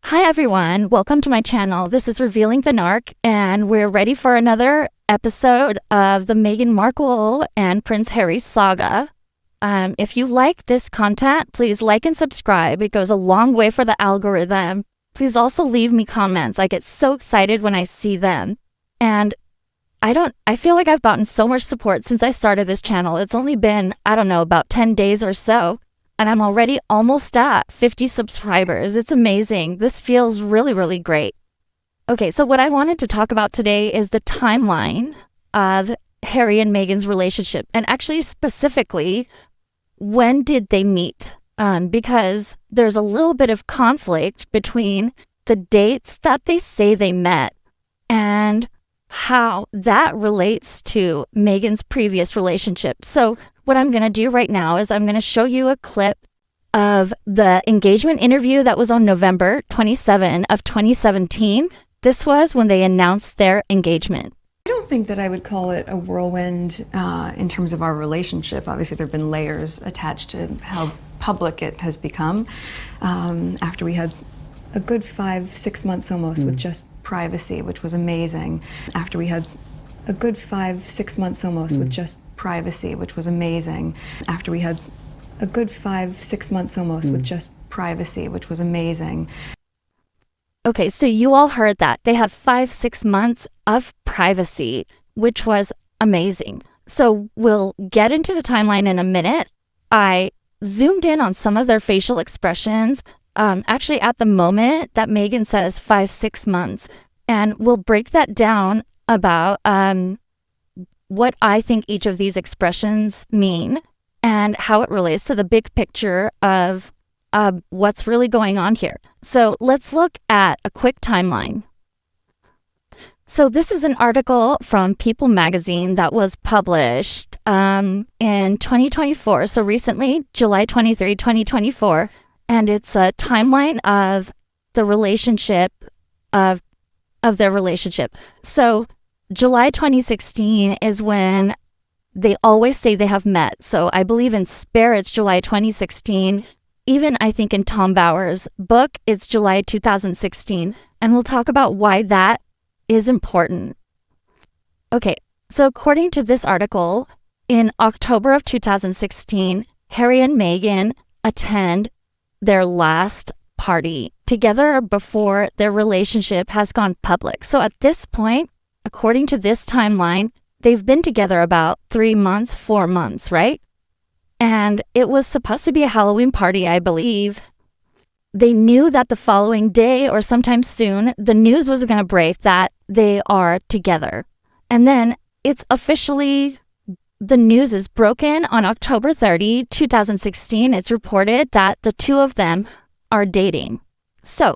Hi everyone, welcome to my channel. This is Revealing the Narc, and we're ready for another episode of the Meghan Markle and Prince Harry saga. If you like this content, please like and subscribe. It goes a long way for the algorithm. Please also leave me comments. I get so excited when I see them. And I feel like I've gotten so much support since I started this channel. It's only been, about 10 days or so. And I'm already almost at 50 subscribers. It's amazing. This feels really, really great. Okay, so what I wanted to talk about today is the timeline of Harry and Meghan's relationship. And actually, specifically, when did they meet? Because there's a little bit of conflict between the dates that they say they met and how that relates to Meghan's previous relationship. So what I'm going to do right now is I'm going to show you a clip of the engagement interview that was on November 27 of 2017. This was when they announced their engagement. I don't think that I would call it a whirlwind in terms of our relationship. Obviously, there have been layers attached to how public it has become. After we had a good 5-6 months almost with just privacy, which was amazing. After we had a good 5-6 months almost with just privacy, which was amazing. After we had a good 5-6 months almost with just privacy, which was amazing. Okay, so you all heard that. They have 5-6 months of privacy, which was amazing. So we'll get into the timeline in a minute. I zoomed in on some of their facial expressions. Actually, at the moment that Meghan says 5-6 months, and we'll break that down about what I think each of these expressions mean and how it relates to the big picture of what's really going on here. So let's look at a quick timeline. So this is an article from People magazine that was published in 2024. So recently, July 23, 2024. And it's a timeline of the relationship of their relationship. So July 2016 is when they always say they have met. So I believe in Spare, it's July 2016. Even I think in Tom Bower's book, it's July 2016. And we'll talk about why that is important. Okay, so according to this article, in October of 2016, Harry and Meghan attend their last party together before their relationship has gone public. So at this point, according to this timeline, they've been together about 3 months, 4 months, right? And it was supposed to be a Halloween party, I believe. They knew that the following day or sometime soon, the news was going to break that they are together. And then it's officially, the news is broken on October 30, 2016. It's reported that the two of them are dating. So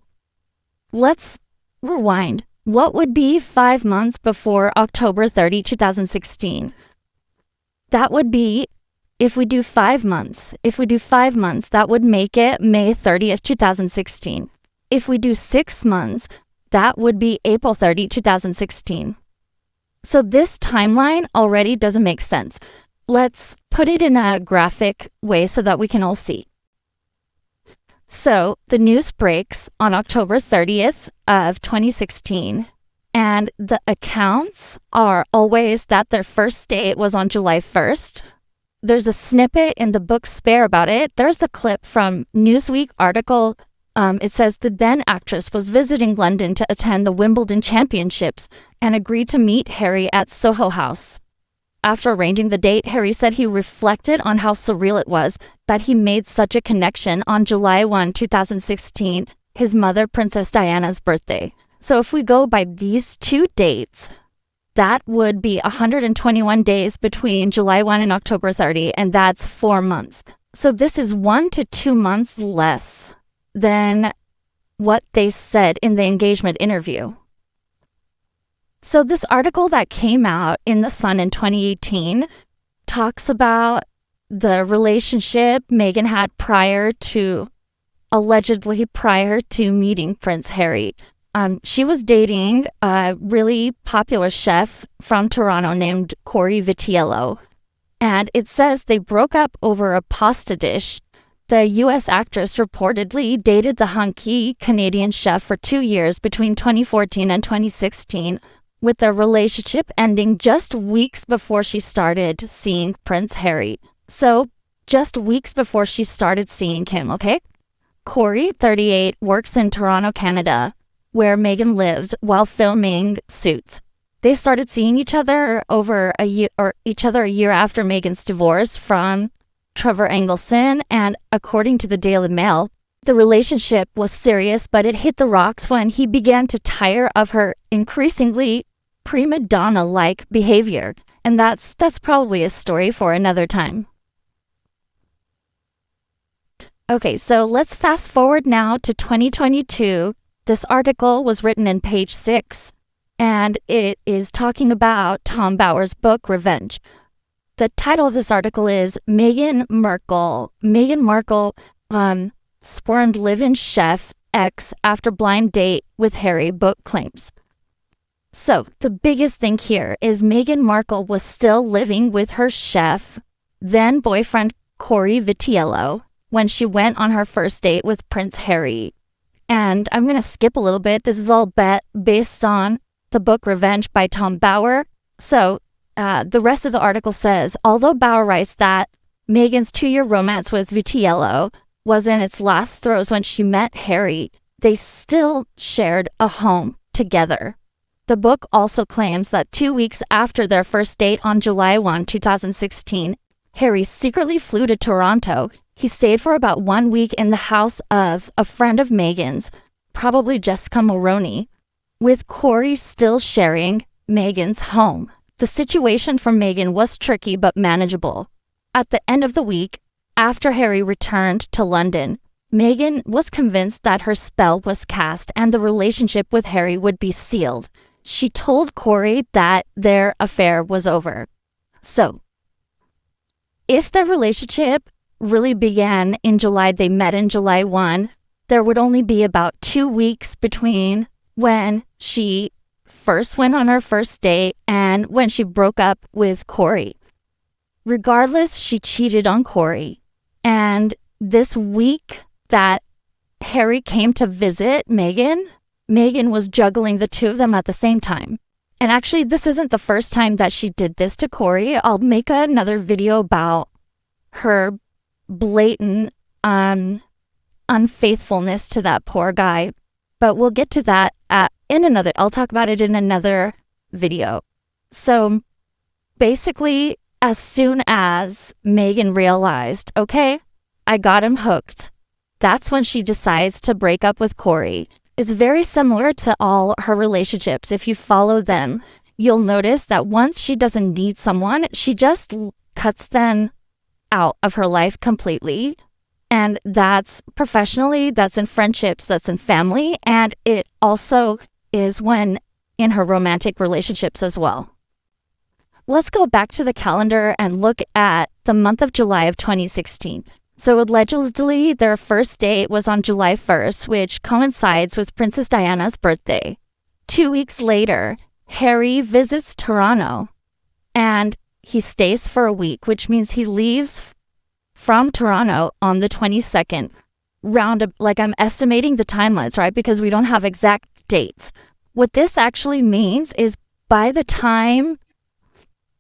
let's rewind. What would be 5 months before October 30, 2016? That would be, if we do 5 months, that would make it May 30th, 2016. If we do 6 months, that would be April 30, 2016. So this timeline already doesn't make sense. Let's put it in a graphic way so that we can all see. So the news breaks on October 30th of 2016, and the accounts are always that their first date was on July 1st. There's a snippet in the book Spare about it. There's the clip from Newsweek article. It says the then actress was visiting London to attend the Wimbledon Championships and agreed to meet Harry at Soho House. After arranging the date, Harry said he reflected on how surreal it was that he made such a connection on July 1, 2016, his mother, Princess Diana's birthday. So if we go by these two dates, that would be 121 days between July 1 and October 30, and that's 4 months. So this is 1 to 2 months less than what they said in the engagement interview. So this article that came out in The Sun in 2018 talks about the relationship Meghan had allegedly prior to meeting Prince Harry. She was dating a really popular chef from Toronto named Cory Vitiello. And it says they broke up over a pasta dish The U.S. actress reportedly dated the hunky Canadian chef for 2 years between 2014 and 2016, with their relationship ending just weeks before she started seeing Prince Harry. So, just weeks before she started seeing him, okay? Cory, 38, works in Toronto, Canada, where Meghan lives, while filming Suits. They started seeing each other a year after Meghan's divorce from Trevor Engelson, and according to the Daily Mail, the relationship was serious, but it hit the rocks when he began to tire of her increasingly prima donna-like behavior. And that's probably a story for another time. Okay, so let's fast forward now to 2022. This article was written in Page 6, and it is talking about Tom Bower's book, Revenge. The title of this article is Meghan Markle. Meghan Markle spurned live-in chef ex after blind date with Harry, book claims. So the biggest thing here is Meghan Markle was still living with her chef, then boyfriend Cory Vitiello, when she went on her first date with Prince Harry. And I'm going to skip a little bit. This is all based on the book Revenge by Tom Bower. So the rest of the article says, although Bower writes that Meghan's 2-year romance with Vitiello was in its last throes when she met Harry, they still shared a home together. The book also claims that 2 weeks after their first date on July 1, 2016, Harry secretly flew to Toronto. He stayed for about 1 week in the house of a friend of Meghan's, probably Jessica Mulroney, with Cory still sharing Meghan's home. The situation for Meghan was tricky but manageable. At the end of the week, after Harry returned to London, Meghan was convinced that her spell was cast and the relationship with Harry would be sealed. She told Cory that their affair was over. So, if the relationship really began in July, they met in July 1, there would only be about 2 weeks between when she first went on her first date and when she broke up with Cory. Regardless, she cheated on Cory. And this week that Harry came to visit Meghan was juggling the two of them at the same time. And actually, this isn't the first time that she did this to Cory. I'll make another video about her blatant unfaithfulness to that poor guy. But we'll get to that I'll talk about it in another video. So basically, as soon as Meghan realized, okay, I got him hooked, that's when she decides to break up with Cory. It's very similar to all her relationships. If you follow them, you'll notice that once she doesn't need someone, she just cuts them out of her life completely. And that's professionally, that's in friendships, that's in family, and it also is when in her romantic relationships as well. Let's go back to the calendar and look at the month of July of 2016. So allegedly, their first date was on July 1st, which coincides with Princess Diana's birthday. 2 weeks later, Harry visits Toronto, and he stays for a week, which means he leaves from Toronto on the 22nd. I'm estimating the timelines, right? Because we don't have exact dates. What this actually means is by the time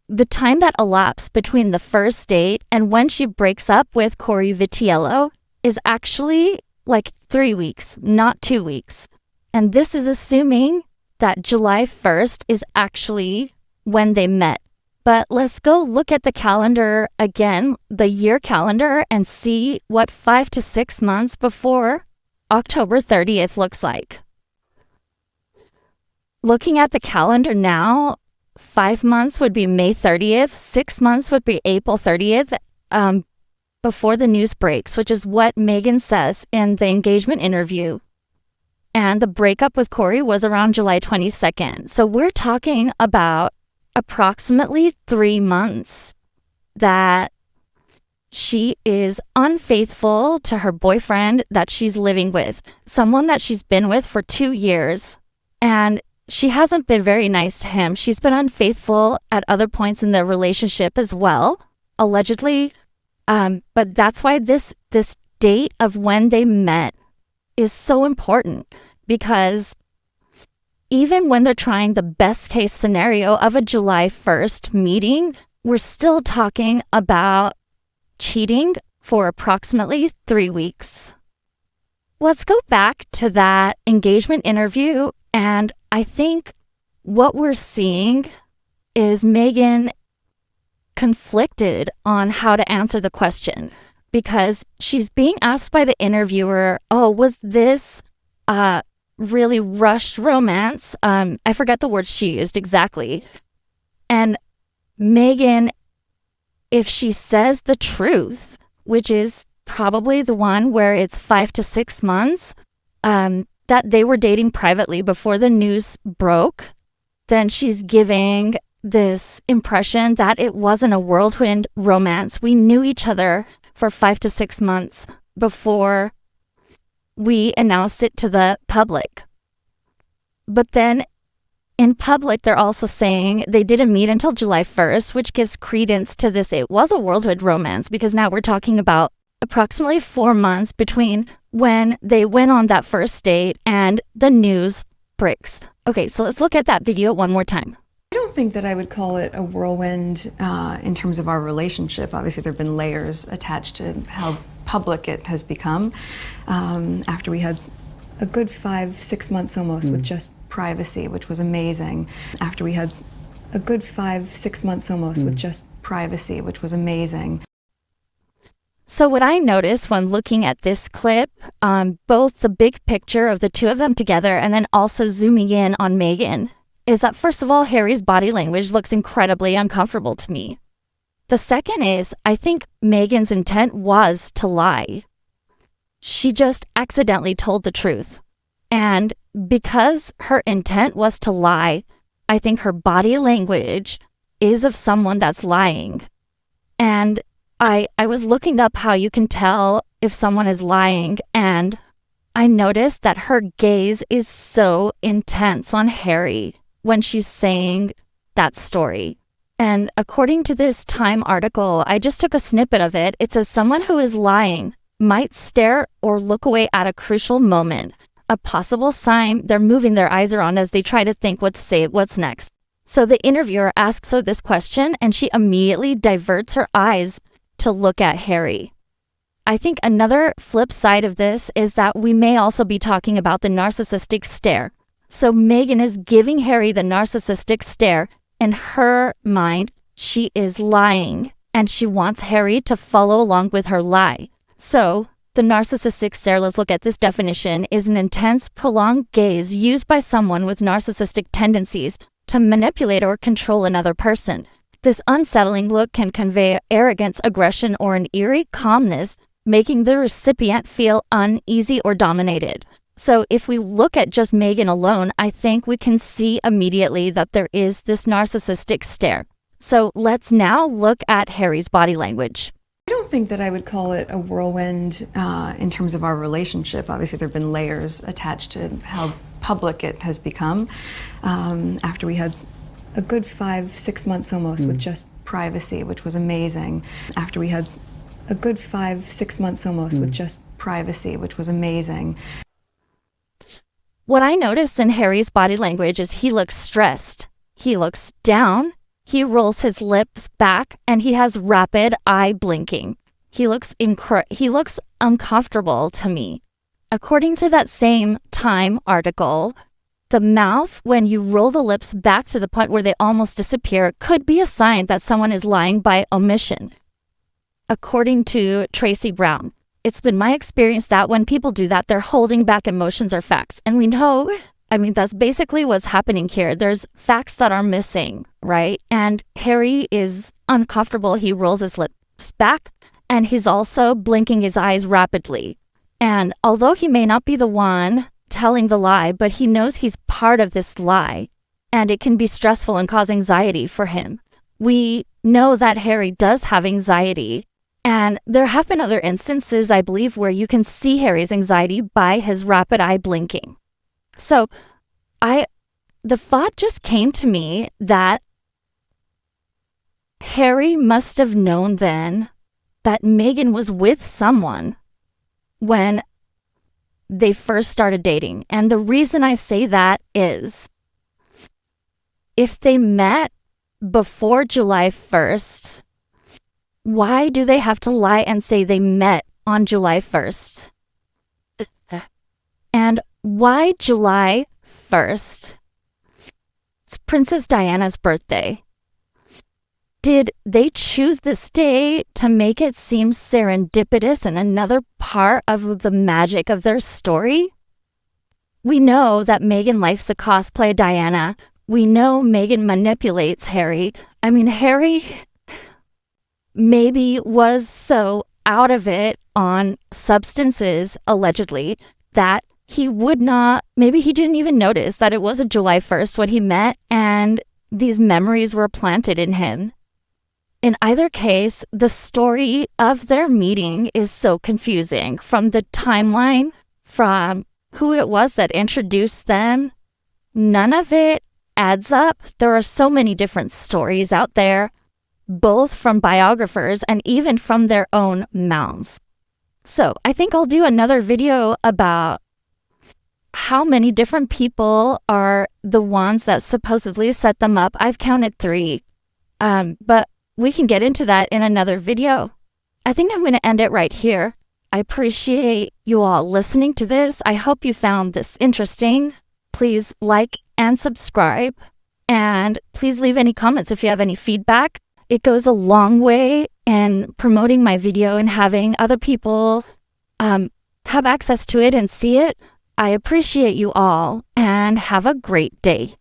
that elapsed between the first date and when she breaks up with Cory Vitiello is actually like 3 weeks, not 2 weeks. And this is assuming that July 1st is actually when they met. But let's go look at the calendar again, the year calendar, and see what 5 to 6 months before October 30th looks like. Looking at the calendar now, 5 months would be May 30th, 6 months would be April 30th, before the news breaks, which is what Meghan says in the engagement interview. And the breakup with Cory was around July 22nd. So we're talking about approximately 3 months that she is unfaithful to her boyfriend that she's living with, someone that she's been with for 2 years. And she hasn't been very nice to him. She's been unfaithful at other points in their relationship as well, allegedly. But that's why this date of when they met is so important, because even when they're trying the best case scenario of a July 1st meeting, we're still talking about cheating for approximately 3 weeks. Let's go back to that engagement interview, and I think what we're seeing is Meghan conflicted on how to answer the question, because she's being asked by the interviewer, oh, was this really rushed romance? I forget the words she used exactly. And Meghan, if she says the truth, which is probably the one where it's 5 to 6 months, that they were dating privately before the news broke, then she's giving this impression that it wasn't a whirlwind romance. We knew each other for 5 to 6 months before we announced it to the public. But then in public, they're also saying they didn't meet until July 1st, which gives credence to this. It was a whirlwind romance, because now we're talking about approximately 4 months between when they went on that first date and the news breaks. Okay, so let's look at that video one more time. I don't think that I would call it a whirlwind in terms of our relationship. Obviously, there have been layers attached to how public it has become after we had a good 5, 6 months almost with just privacy, which was amazing. After we had a good 5, 6 months almost with just privacy, which was amazing. So what I noticed when looking at this clip, both the big picture of the two of them together and then also zooming in on Meghan, is that first of all, Harry's body language looks incredibly uncomfortable to me. The second is, I think Meghan's intent was to lie. She just accidentally told the truth. And because her intent was to lie, I think her body language is of someone that's lying. And I was looking up how you can tell if someone is lying, and I noticed that her gaze is so intense on Harry when she's saying that story. And according to this Time article, I just took a snippet of it. It says someone who is lying might stare or look away at a crucial moment, a possible sign they're moving their eyes around as they try to think what to say, what's next. So the interviewer asks her this question, and she immediately diverts her eyes to look at Harry. I think another flip side of this is that we may also be talking about the narcissistic stare. So Meghan is giving Harry the narcissistic stare. In her mind, she is lying, and she wants Harry to follow along with her lie. So the narcissistic stare, let's look at this definition, is an intense, prolonged gaze used by someone with narcissistic tendencies to manipulate or control another person. This unsettling look can convey arrogance, aggression, or an eerie calmness, making the recipient feel uneasy or dominated. So if we look at just Meghan alone, I think we can see immediately that there is this narcissistic stare. So let's now look at Harry's body language. I don't think that I would call it a whirlwind in terms of our relationship. Obviously, there have been layers attached to how public it has become after we had a good 5, 6 months almost with just privacy, which was amazing. After we had a good 5, 6 months almost with just privacy, which was amazing. What I notice in Harry's body language is he looks stressed. He looks down. He rolls his lips back, and he has rapid eye blinking. He looks uncomfortable to me. According to that same Time article, the mouth, when you roll the lips back to the point where they almost disappear, could be a sign that someone is lying by omission. According to Tracy Brown, it's been my experience that when people do that, they're holding back emotions or facts. And we know, that's basically what's happening here. There's facts that are missing, right? And Harry is uncomfortable. He rolls his lips back, and he's also blinking his eyes rapidly. And although he may not be the one telling the lie, but he knows he's part of this lie, and it can be stressful and cause anxiety for him. We know that Harry does have anxiety, and there have been other instances, I believe, where you can see Harry's anxiety by his rapid eye blinking. So the thought just came to me that Harry must have known then that Meghan was with someone when they first started dating. And the reason I say that is if they met before July 1st, why do they have to lie and say they met on July 1st? And why July 1st? It's Princess Diana's birthday. Did they choose this day to make it seem serendipitous and another part of the magic of their story? We know that Meghan likes to cosplay Diana. We know Meghan manipulates Harry. I mean, Harry maybe was so out of it on substances, allegedly, that he would not, maybe he didn't even notice that it was a July 1st when he met and these memories were planted in him. In either case, the story of their meeting is so confusing. From the timeline, from who it was that introduced them, none of it adds up. There are so many different stories out there, both from biographers and even from their own mouths. So I think I'll do another video about how many different people are the ones that supposedly set them up. I've counted 3, but we can get into that in another video. I think I'm going to end it right here. I appreciate you all listening to this. I hope you found this interesting. Please like and subscribe, and please leave any comments if you have any feedback. It goes a long way in promoting my video and having other people have access to it and see it. I appreciate you all, and have a great day.